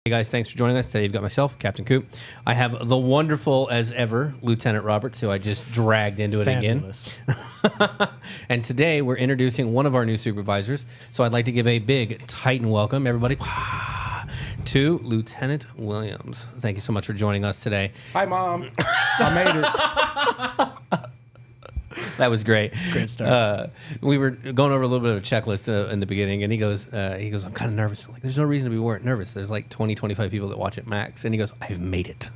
Hey guys, thanks for joining us. Today you've got myself, Captain Coop. I have the wonderful as ever, Lieutenant Roberts, who I just dragged into it Fabulous. again. And today we're introducing one of our new supervisors. So I'd like to give a big Titan welcome, everybody, to Lieutenant Williams. Thank you so much for joining us today. Hi, Mom. I made it. That was great. Great start. We were going over a little bit of a checklist in the beginning, and he goes, I'm kind of nervous. I'm like, there's no reason to be nervous. There's like 20, 25 people that watch it max. And he goes, I've made it.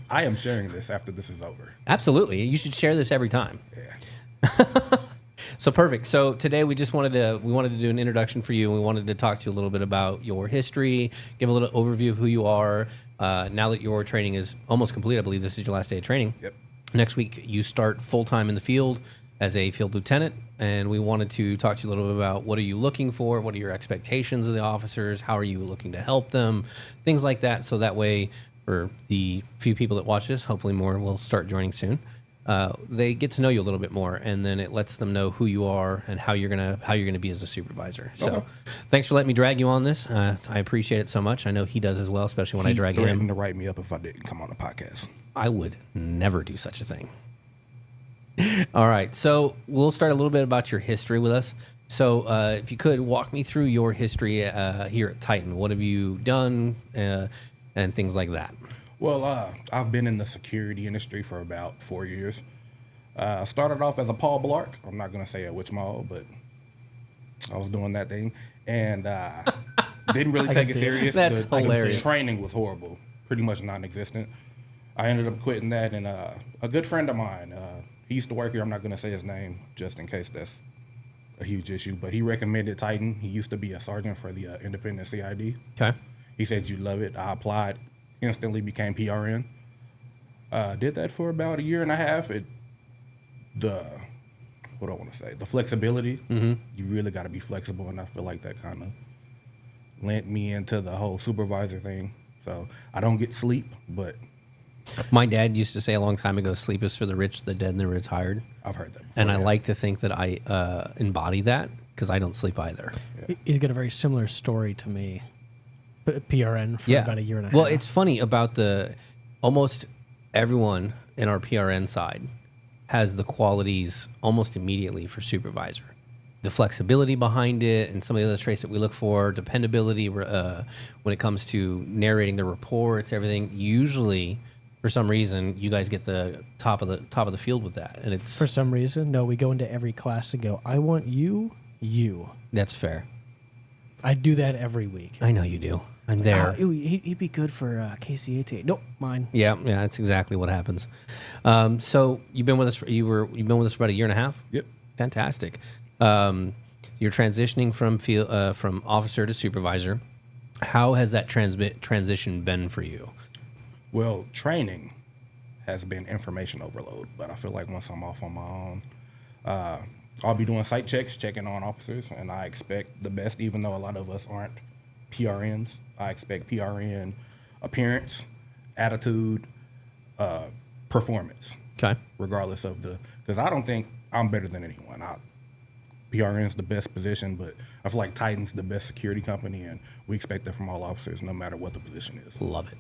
I am sharing this after this is over. Absolutely. You should share this every time. Yeah. So perfect. So today we wanted to do an introduction for you, and we wanted to talk to you a little bit about your history, give a little overview of who you are. Now that your training is almost complete, I believe this is your last day of training. Yep. Next week, you start full-time in the field as a field lieutenant, and we wanted to talk to you a little bit about what are you looking for, what are your expectations of the officers, how are you looking to help them, things like that, so that way for the few people that watch this, hopefully more will start joining soon, they get to know you a little bit more, and then it lets them know who you are and how you're gonna be as a supervisor. So thanks for letting me drag you on this. I appreciate it so much. I know he does as well, especially when I drag him. He threatened to write me up if I didn't come on the podcast. I would never do such a thing. All right, so we'll start a little bit about your history with us. So if you could walk me through your history here at Titan. What have you done and things like that? Well, I've been in the security industry for about 4 years. I started off as a Paul Blart. I'm not going to say at which mall, but I was doing that thing. And didn't really take it serious. That's hilarious. The training was horrible, pretty much non-existent. I ended up quitting that, and a good friend of mine, he used to work here. I'm not going to say his name just in case that's a huge issue, but he recommended Titan. He used to be a sergeant for the independent CID. Okay. He said, you love it. I applied, instantly became PRN. Did that for about a year and a half. The flexibility, you really got to be flexible, and I feel like that kind of lent me into the whole supervisor thing. So I don't get sleep, but My dad used to say a long time ago, sleep is for the rich, the dead, and the retired. I've heard that before. And I like to think that I embody that because I don't sleep either. Yeah. He's got a very similar story to me. PRN for about a year and a half. Well, it's funny about almost everyone in our PRN side has the qualities almost immediately for supervisor. The flexibility behind it and some of the other traits that we look for, dependability when it comes to narrating the reports, everything. Usually, for some reason, you guys get the top of the field with that, and it's for some reason. No, we go into every class and go, I want you. That's fair. I do that every week. I know you do. I'm there. He'd be good for KCAT. Nope, mine. Yeah, that's exactly what happens. So you've been with us. You've been with us for about a year and a half. Yep. Fantastic. You're transitioning from officer to supervisor. How has that transition been for you? Well, training has been information overload, but I feel like once I'm off on my own, I'll be doing site checks, checking on officers, and I expect the best, even though a lot of us aren't PRNs. I expect PRN appearance, attitude, performance. Okay. Regardless of because I don't think I'm better than anyone. PRN's the best position, but I feel like Titan's the best security company, and we expect that from all officers, no matter what the position is. Love it.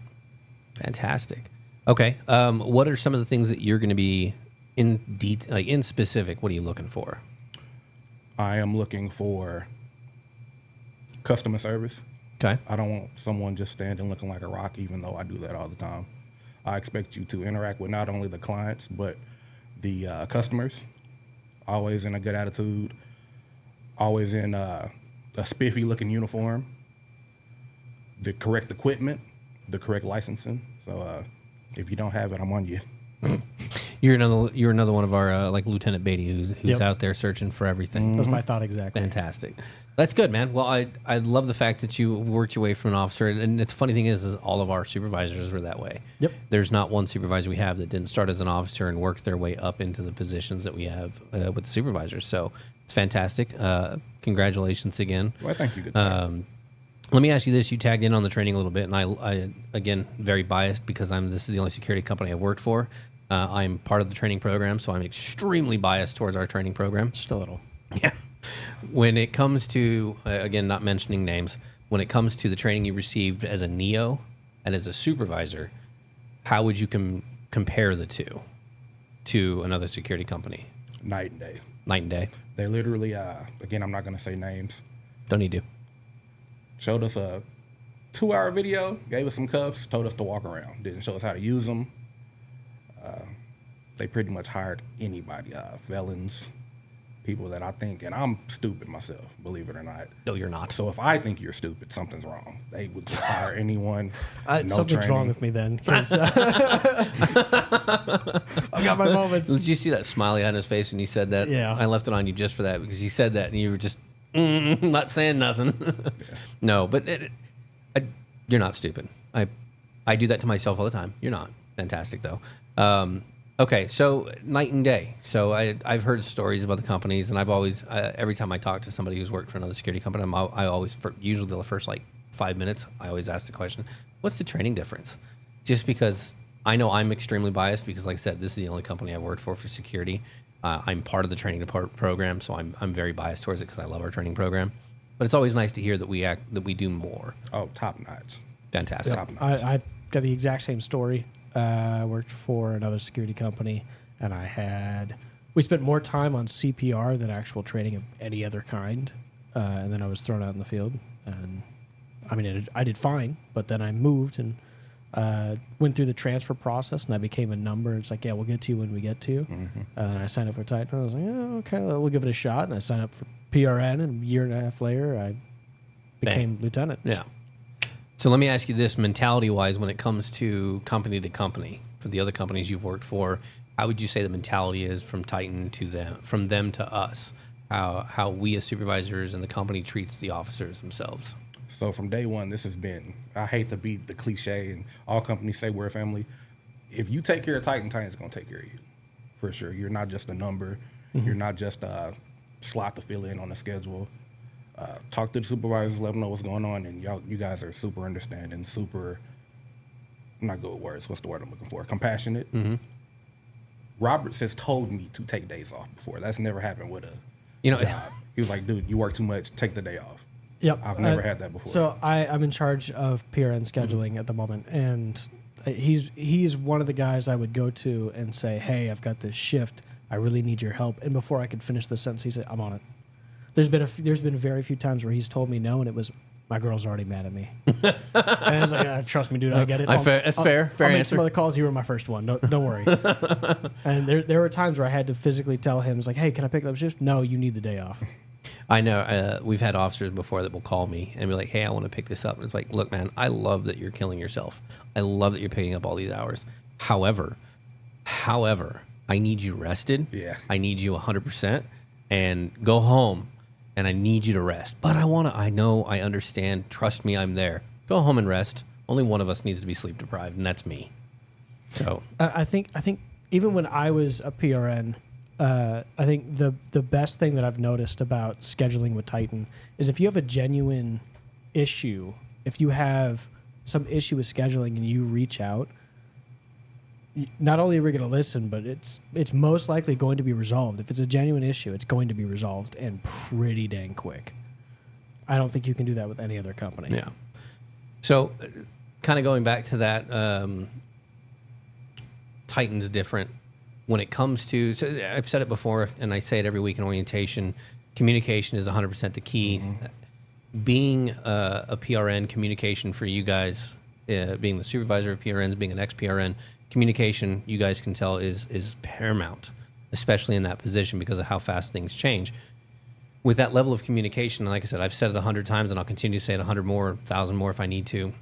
Fantastic. Okay. What are some of the things that you're going to be in specific? What are you looking for? I am looking for customer service. Okay. I don't want someone just standing looking like a rock, even though I do that all the time. I expect you to interact with not only the clients, but the customers, always in a good attitude, always in a spiffy looking uniform, the correct equipment, the correct licensing. So if you don't have it, I'm on you. You're another one of our like Lieutenant Beatty who's out there searching for everything. That's my thought exactly. Fantastic. That's good, man. Well, I love the fact that you worked your way from an officer, and the funny thing is all of our supervisors were that way. Yep. There's not one supervisor we have that didn't start as an officer and work their way up into the positions that we have with the supervisors. So it's fantastic. Congratulations again. Well, thank you. Good sir. Let me ask you this. You tagged in on the training a little bit, and I again, very biased because this is the only security company I've worked for. I'm part of the training program, so I'm extremely biased towards our training program. Just a little. Yeah. When it comes to, again, not mentioning names, when it comes to the training you received as a NEO and as a supervisor, how would you compare the two to another security company? Night and day. Night and day. They literally, again, I'm not going to say names. Don't need to. Showed us a 2-hour video, gave us some cuffs, told us to walk around. Didn't show us how to use them. They pretty much hired anybody, felons, people that I think, and I'm stupid myself, believe it or not. No, you're not. So if I think you're stupid, something's wrong. They would just hire anyone. No Something's training. wrong with me then. 'Cause, I've got my moments. Did you see that smiley on his face when you said that? Yeah. I left it on you just for that because you said that and you were just not saying nothing. No, but you're not stupid. I do that to myself all the time. You're not. Fantastic, though. Okay, so night and day. So I've heard stories about the companies, and I've always, every time I talk to somebody who's worked for another security company, I always, usually the first like 5 minutes, I always ask the question, what's the training difference? Just because I know I'm extremely biased because, like I said, this is the only company I've worked for security. I'm part of the training program, so I'm very biased towards it because I love our training program. But it's always nice to hear that we do more. Oh, top notch. Fantastic. Top notch. I got the exact same story. I worked for another security company, and we spent more time on CPR than actual training of any other kind. And then I was thrown out in the field. And I mean, I did fine, but then I moved and went through the transfer process, and I became a number. It's like, yeah, we'll get to you when we get to you. Mm-hmm. And I signed up for Titan. I was like, yeah, okay, we'll give it a shot. And I signed up for PRN, and a year and a half later, I became lieutenant. Yeah. So let me ask you this, mentality-wise, when it comes to company, for the other companies you've worked for, how would you say the mentality is from Titan to them, from them to us? How we as supervisors and the company treats the officers themselves? So from day one, this has been, I hate to be the cliche, and all companies say we're a family. If you take care of Titan, Titan's going to take care of you, for sure. You're not just a number. Mm-hmm. You're not just a slot to fill in on the schedule. Talk to the supervisors, let them know what's going on, and you guys are super understanding, super, I'm not good with words, what's the word I'm looking for? Compassionate. Mm-hmm. Roberts has told me to take days off before. That's never happened with a job. He was like, dude, you work too much, take the day off. Yep. I've never had that before. So I'm in charge of PRN scheduling at the moment, and he's one of the guys I would go to and say, hey, I've got this shift. I really need your help. And before I could finish the sentence, he said, I'm on it. There's been very few times where he's told me no, and it was, my girl's already mad at me. And I was like, trust me, dude, I get it. Fair I'll make answer. some other calls. You were my first one. Don't worry. And there were times where I had to physically tell him, it's like, hey, can I pick up shift? No, you need the day off. I know. We've had officers before that will call me and be like, hey, I want to pick this up. And it's like, look, man, I love that you're killing yourself. I love that you're picking up all these hours. However, I need you rested. Yeah. I need you 100% and go home. And I need you to rest. But I know, I understand. Trust me, I'm there. Go home and rest. Only one of us needs to be sleep deprived, and that's me. So I think even when I was a PRN, I think the best thing that I've noticed about scheduling with Titan is if you have a genuine issue, if you have some issue with scheduling and you reach out, not only are we going to listen, but it's most likely going to be resolved. If it's a genuine issue, it's going to be resolved, and pretty dang quick. I don't think you can do that with any other company. Yeah. So kind of going back to that, Titan's different when it comes to, so I've said it before, and I say it every week in orientation, communication is 100% the key. Mm-hmm. Being a PRN, communication for you guys, being the supervisor of PRNs, being an ex-PRN, communication, you guys can tell, is paramount, especially in that position because of how fast things change. With that level of communication, and like I said, I've said it 100 times, and I'll continue to say it 100 more, 1,000 more if I need to.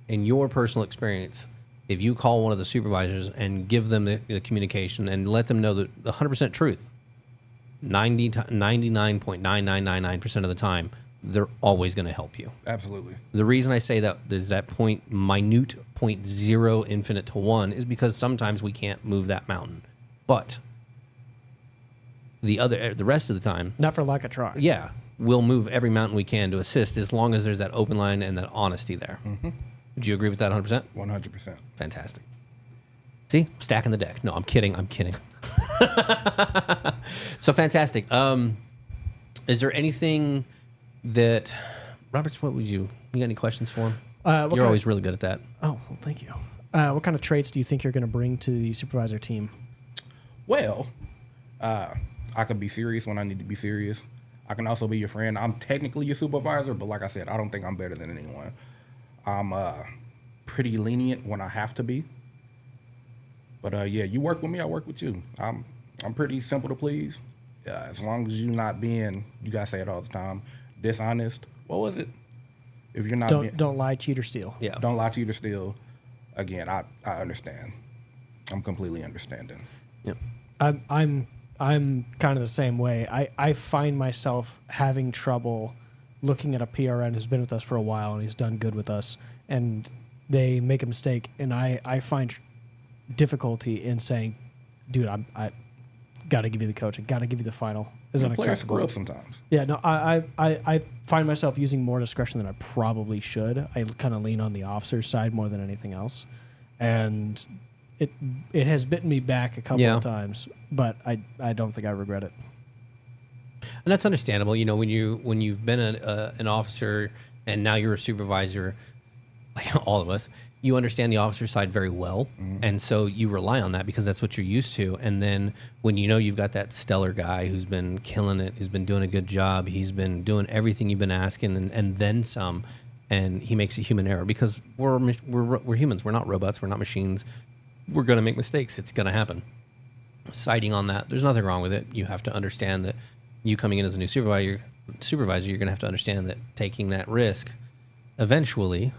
In your personal experience, if you call one of the supervisors and give them the communication and let them know the 100% truth, 99.9999% of the time, they're always going to help you. Absolutely. The reason I say that is that minute 0.0 infinite to 1 is because sometimes we can't move that mountain. But the rest of the time, not for lack of trying. Yeah, we'll move every mountain we can to assist as long as there's that open line and that honesty there. Mm-hmm. Would you agree with that 100%? 100%. Fantastic. See, stacking the deck. No, I'm kidding. So fantastic. Is there anything that, Roberts, you got any questions for him? You're always really good at that. Oh, well, thank you. What kind of traits do you think you're going to bring to the supervisor team? Well, I can be serious when I need to be serious. I can also be your friend. I'm technically your supervisor, but like I said, I don't think I'm better than anyone. I'm pretty lenient when I have to be. But yeah, you work with me, I work with you. I'm pretty simple to please. As long as you're not being, you guys say it all the time, dishonest. What was it? If you're not don't lie, cheat, or steal. Yeah. don't lie, cheat, or steal. Again, I understand. I'm completely understanding. Yep. I'm kind of the same way. I find myself having trouble looking at a PRN who's been with us for a while and he's done good with us, and they make a mistake, and I find difficulty in saying, dude, I got to give you the coach. I got to give you the final. Is Players unacceptable. screw up sometimes. Yeah, no, I find myself using more discretion than I probably should. I kind of lean on the officer's side more than anything else, and it has bitten me back a couple of times, but I don't think I regret it. And that's understandable. You know, when you've been an officer and now you're a supervisor, like all of us, you understand the officer side very well, and so you rely on that because that's what you're used to. And then when you know you've got that stellar guy who's been killing it, who's been doing a good job, he's been doing everything you've been asking, and then some, and he makes a human error because we're humans. We're not robots. We're not machines. We're going to make mistakes. It's going to happen. Citing on that, there's nothing wrong with it. You have to understand that you coming in as a new supervisor, you're going to have to understand that taking that risk, eventually,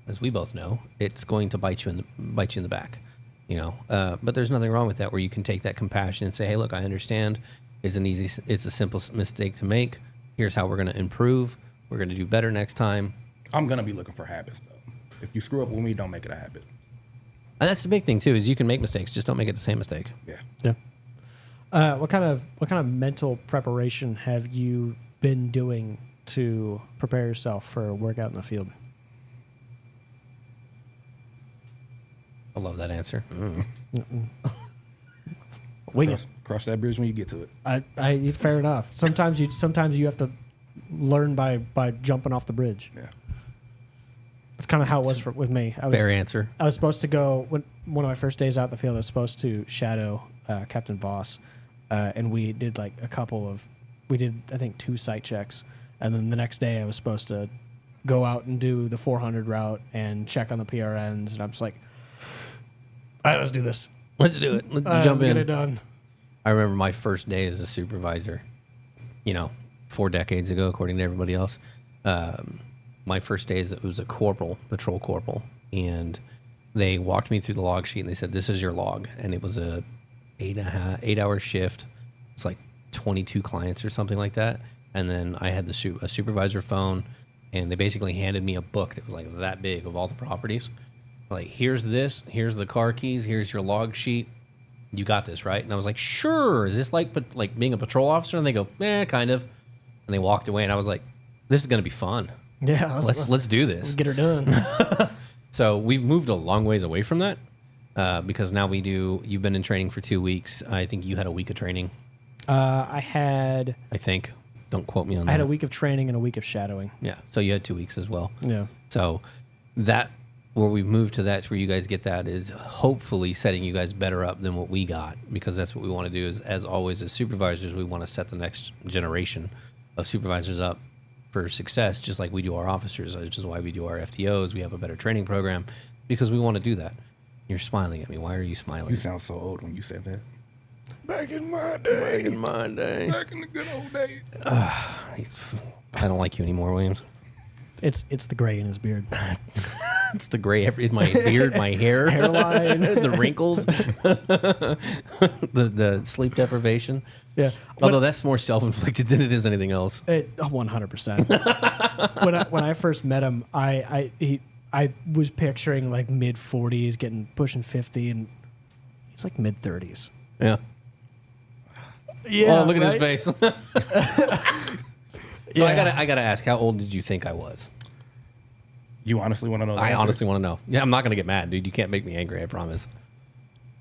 as we both know, it's going to bite you in the back. You know, but there's nothing wrong with that, where you can take that compassion and say, hey, look, I understand. It's a simple mistake to make. Here's how we're going to improve. We're going to do better next time. I'm going to be looking for habits, though. If you screw up with me, don't make it a habit. And that's the big thing too, is you can make mistakes, just don't make it the same mistake. Yeah. Yeah. What kind of mental preparation have you been doing to prepare yourself for a workout in the field? I love that answer. Wing it. Cross that bridge when you get to it. Fair enough. Sometimes you have to learn by jumping off the bridge. Yeah. That's kind of how it was with me. Fair answer. I was supposed to go one of my first days out in the field. I was supposed to shadow Captain Voss, and we did I think 2 site checks, and then the next day I was supposed to go out and do the 400 route and check on the PRNs, and I'm just like, all right, let's do this. Let's do it. Let's jump in. Get it done. I remember my first day as a supervisor, 4 decades ago, according to everybody else. My first day, it was a patrol corporal, and they walked me through the log sheet and they said, this is your log. And it was a 8-hour shift. It's like 22 clients or something like that. And then I had a supervisor phone, and they basically handed me a book that was like that big of all the properties. Like, here's here's the car keys, here's your log sheet. You got this, right? And I was like, sure. Is this like being a patrol officer? And they go, kind of. And they walked away, and I was like, this is going to be fun. Yeah, let's do this. Let's get her done. So we've moved a long ways away from that because now you've been in training for 2 weeks. I think you had a week of training. I think. Don't quote me on that. I had a week of training and a week of shadowing. Yeah. So you had 2 weeks as well. Yeah. So where we've moved to that, where you guys get that, is hopefully setting you guys better up than what we got, because that's what we want to do. Is, as always, as supervisors, we want to set the next generation of supervisors up for success, just like we do our officers, which is why we do our FTOs. We have a better training program because we want to do that. You're smiling at me. Why are you smiling? You sound so old when you said that. Back in my day. Back in the good old days. I don't like you anymore, Williams. It's the gray in his beard. It's the gray in my beard, my hair, hairline, the wrinkles, the sleep deprivation. Yeah. Although that's more self-inflicted than it is anything else. 100%. When I first met him, I was picturing like mid 40s, pushing 50, and he's like mid 30s. Yeah. Yeah. Oh, look at his face. So Yeah. I gotta ask, how old did you think I was? You honestly want to know the I answer? honestly want to know. Yeah, I'm not gonna get mad, dude. You can't make me angry, I promise.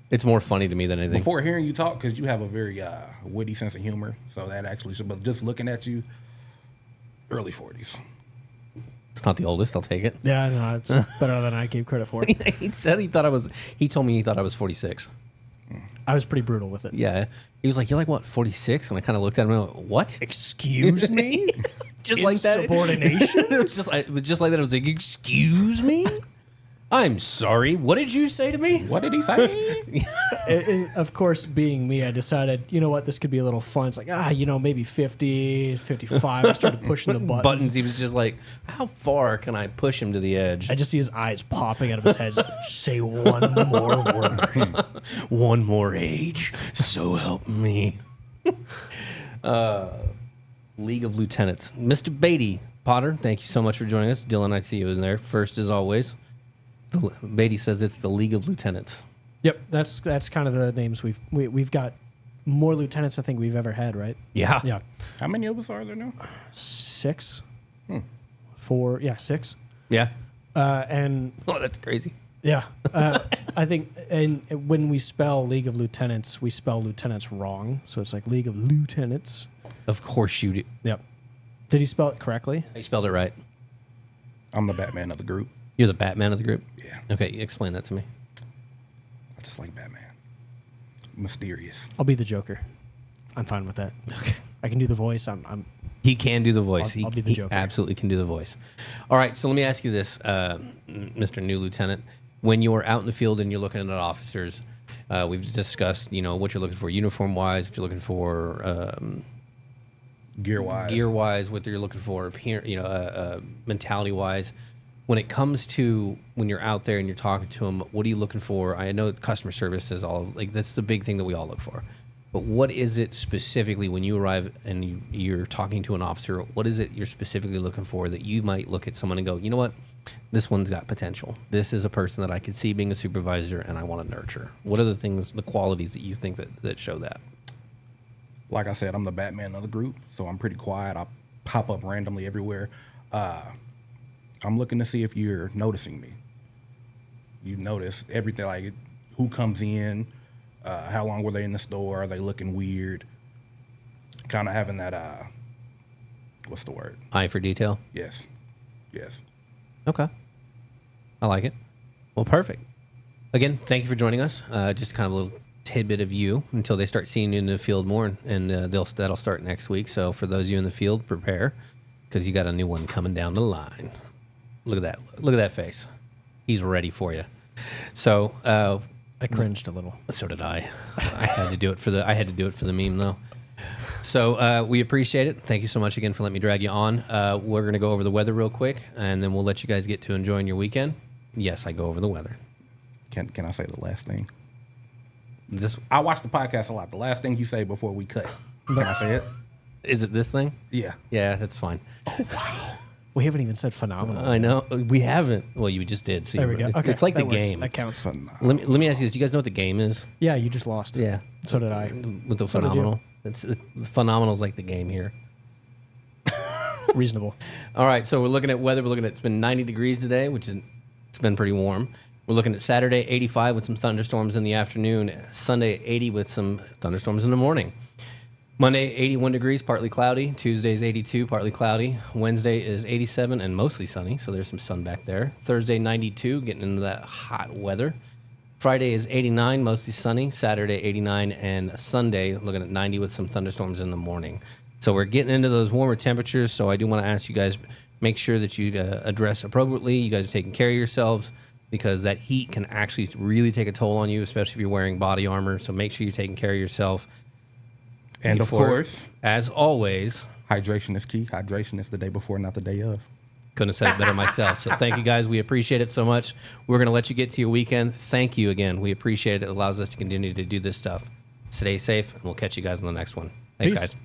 It's more funny to me than anything. Before hearing you talk, because you have a very witty sense of humor, so that actually should, but just looking at you, early 40s. It's not the oldest. I'll take it. Yeah, no, it's better than I gave credit for. He said he told me he thought I was 46. I was pretty brutal with it. Yeah. He was like, "You're like what, 46?" And I kind of looked at him and went, "What?" Excuse me? Just like that. Insubordination? It was just like that. I was like, "Excuse me? I'm sorry. What did you say to me?" What did he say? Of course, being me, I decided, you know what, this could be a little fun. It's like, maybe 50, 55. I started pushing the buttons. He was just like, "How far can I push him to the edge?" I just see his eyes popping out of his head. He's like, say one more word. One more age. So help me. League of Lieutenants. Mr. Beatty Potter, thank you so much for joining us. Dylan, I see you in there first as always. Beatty says it's the League of Lieutenants. Yep, that's kind of the names we've got. More lieutenants I think we've ever had, right? Yeah. Yeah. How many of us are there now? 6. 4, 6. Yeah. And Oh, that's crazy. yeah, I think, and when we spell League of Lieutenants, we spell lieutenants wrong. So it's like League of Lieutenants. Of course you do. Yep. Did he spell it correctly? You spelled it right. I'm the Batman of the group. You're the Batman of the group? Yeah. Okay, explain that to me. I just like Batman. Mysterious. I'll be the Joker. I'm fine with that. Okay. I can do the voice. I'm He can do the voice. I'll be the he Joker. absolutely can do the voice. All right, so let me ask you this, Mr. New Lieutenant. When you're out in the field and you're looking at officers, we've discussed, what you're looking for uniform-wise, what you're looking for Gear-wise. what you're looking for, mentality-wise. When it comes to when you're out there and you're talking to them, what are you looking for? I know customer service is that's the big thing that we all look for. But what is it specifically when you arrive and you're talking to an officer? What is it you're specifically looking for that you might look at someone and go, you know what? This one's got potential. This is a person that I could see being a supervisor and I want to nurture. What are the things, the qualities that you think that show that? Like I said, I'm the Batman of the group, so I'm pretty quiet. I pop up randomly everywhere. I'm looking to see if you're noticing me. You notice everything, like who comes in, how long were they in the store, are they looking weird? Kind of having that, what's the word? Eye for detail? Yes. Okay. I like it. Well, perfect. Again, thank you for joining us. Just kind of a little tidbit of you until they start seeing you in the field more, and that'll start next week. So for those of you in the field, prepare, because you got a new one coming down the line. Look at that. Look at that face. He's ready for you. So I cringed a little. so did I. I had to do it for the meme though. So we appreciate it. Thank you so much again for letting me drag you on. We're gonna go over the weather real quick, and then we'll let you guys get to enjoying your weekend. Yes, I go over the weather. Can I say the last thing? I watch the podcast a lot. The last thing you say before we cut. Can I say it? Is it this thing? Yeah. Yeah, that's fine. We haven't even said phenomenal. I know we haven't. Well, you just did. So There we go. Okay, It's like the that works. game. That counts. Phenomenal. Let me ask you this: do you guys know what the game is? Yeah, you just lost. Yeah. So did I. With the So did you. phenomenal. Phenomenal is like the game here. Reasonable. All right, so we're looking at weather. We're looking at it's been 90 degrees today, it's been pretty warm. We're looking at Saturday 85 with some thunderstorms in the afternoon. Sunday 80 with some thunderstorms in the morning. Monday 81 degrees, partly cloudy. Tuesday's 82, partly cloudy. Wednesday is 87 and mostly sunny, so there's some sun back there. Thursday 92, getting into that hot weather. Friday is 89, mostly sunny. Saturday 89, and Sunday looking at 90 with some thunderstorms in the morning. So we're getting into those warmer temperatures. So I do want to ask you guys, make sure that you address appropriately. You guys are taking care of yourselves, because that heat can actually really take a toll on you, especially if you're wearing body armor. So make sure you're taking care of yourself. And of course, as always, hydration is key. Hydration is the day before, not the day of. couldn't have said it better myself. So thank you guys. We appreciate it so much. We're going to let you get to your weekend. Thank you again. We appreciate it. It allows us to continue to do this stuff. Stay safe, and we'll catch you guys in the next one. Thanks, Peace. guys.